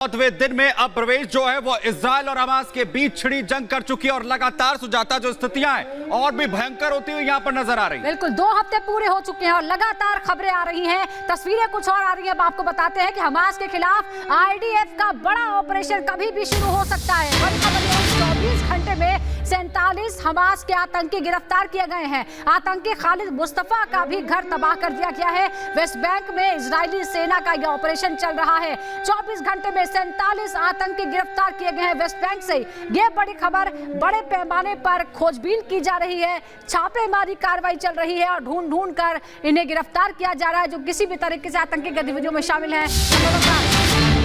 चौदहवें दिन में अब प्रवेश जो है वो इजराइल और हमास के बीच छिड़ी जंग कर चुकी है और लगातार सुजाता जो स्थितियां हैं और भी भयंकर होती हुई यहां पर नजर आ रही है। बिल्कुल 2 हफ्ते पूरे हो चुके हैं और लगातार खबरें आ रही हैं, तस्वीरें कुछ और आ रही हैं। अब आपको बताते हैं कि हमास के खिलाफ आईडीएफ का बड़ा ऑपरेशन कभी भी शुरू हो सकता है। बड़ी खबर है, 24 घंटे में 47 हमास के आतंकी गिरफ्तार किए गए हैं। आतंकी खालिद मुस्तफा का भी घर तबाह कर दिया गया है। वेस्ट बैंक में इजरायली सेना का यह ऑपरेशन चल रहा है। 24 घंटे में 47 आतंकी गिरफ्तार किए गए हैं वेस्ट बैंक से। यह बड़ी खबर, बड़े पैमाने पर खोजबीन की जा रही है, छापेमारी कार्रवाई चल रही है और ढूंढ ढूंढ कर इन्हें गिरफ्तार किया जा रहा है जो किसी भी तरीके से आतंकी गतिविधियों में शामिल हैं।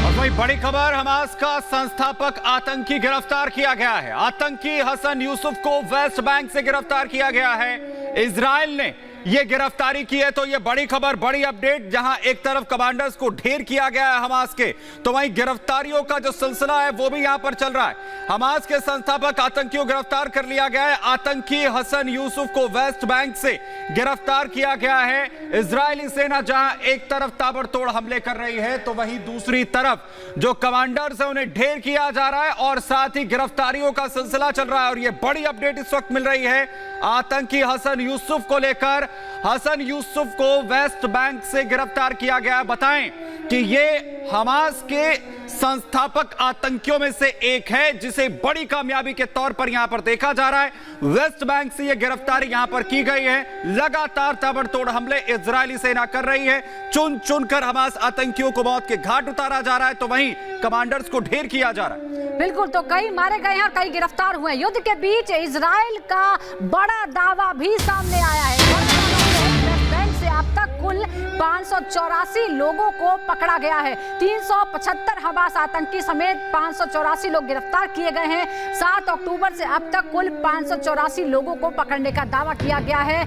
और वही बड़ी खबर, हमास का संस्थापक आतंकी गिरफ्तार किया गया है। आतंकी हसन यूसुफ को वेस्ट बैंक से गिरफ्तार किया गया है। इजराइल ने यह गिरफ्तारी की है, तो यह बड़ी खबर, बड़ी अपडेट। जहां एक तरफ कमांडर्स को ढेर किया गया है हमास के, तो वहीं गिरफ्तारियों का जो सिलसिला है वो भी यहां पर चल रहा है। हमास के संस्थापक आतंकियों को गिरफ्तार कर लिया गया है। आतंकी हसन यूसुफ को वेस्ट बैंक से गिरफ्तार किया गया है। इजरायली सेना जहां एक तरफ ताबड़तोड़ हमले कर रही है, तो वहीं दूसरी तरफ जो कमांडर्स है उन्हें ढेर किया जा रहा है और साथ ही गिरफ्तारियों का सिलसिला चल रहा है। और यह बड़ी अपडेट इस वक्त मिल रही है आतंकी हसन यूसुफ को लेकर। हसन यूसुफ को वेस्ट बैंक से गिरफ्तार किया गया। बताएं कि ये हमास के संस्थापक आतंकियों में से एक है जिसे बड़ी कामयाबी के तौर पर यहां पर देखा जा रहा है। वेस्ट बैंक से यह गिरफ्तारी यहां पर की गई है। लगातार ताबड़तोड़ हमले इजरायली सेना कर रही है। चुन चुनकर हमास आतंकियों को मौत के घाट उतारा जा रहा है, तो वहीं कमांडर्स को ढेर किया जा रहा है। बिल्कुल, तो कई मारे गए हैं और कई गिरफ्तार हुए। युद्ध के बीच इजराइल का बड़ा दावा भी सामने आया है। अब तक कुल 584 लोगों को पकड़ा गया है। 375 हमास आतंकी समेत 584 लोग गिरफ्तार किए गए हैं। 7 अक्टूबर से अब तक कुल 584 लोगों को पकड़ने का दावा किया गया है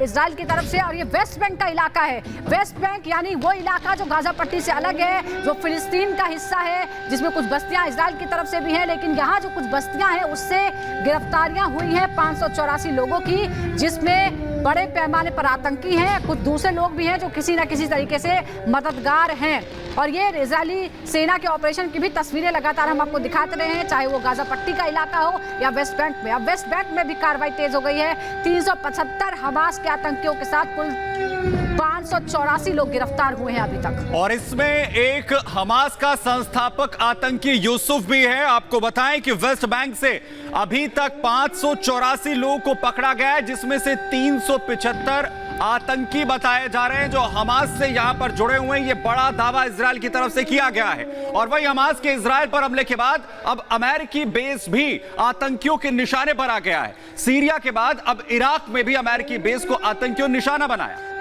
इजराइल की तरफ से। और ये वेस्ट बैंक का इलाका है। वेस्ट बैंक यानी वो इलाका जो गाजा पट्टी से अलग है, जो फिलिस्तीन का हिस्सा है, जिसमें कुछ बस्तियां इजराइल की तरफ से भी हैं, लेकिन यहाँ जो कुछ बस्तियां हैं उससे गिरफ्तारियां हुई हैं 584 लोगों की, जिसमें बड़े पैमाने पर आतंकी हैं, कुछ दूसरे लोग भी हैं जो किसी न किसी तरीके से मददगार हैं। और ये इजरायली सेना के ऑपरेशन की भी तस्वीरें लगातार हम आपको दिखाते रहे हैं, चाहे वो गाजा पट्टी का इलाका हो या वेस्ट बैंक में। अब वेस्ट बैंक में भी कार्रवाई तेज हो गई है। 375 हमास के आतंकियों के साथ कुल 584 लोग गिरफ्तार हुए हैं अभी तक। और इसमें एक हमास का संस्थापक आतंकी यूसुफ भी है। आपको बताएं कि वेस्ट बैंक से अभी तक 584 लोगों को पकड़ा गया है, जिसमें से 375 आतंकी बताए जा रहे हैं जो हमास से यहां पर जुड़े हुए हैं। यह बड़ा दावा इजराइल की तरफ से किया गया है। और वही हमास के इजराइल पर हमले के बाद अब अमेरिकी बेस भी आतंकियों के निशाने पर आ गया है। सीरिया के बाद अब इराक में भी अमेरिकी बेस को आतंकियों ने निशाना बनाया।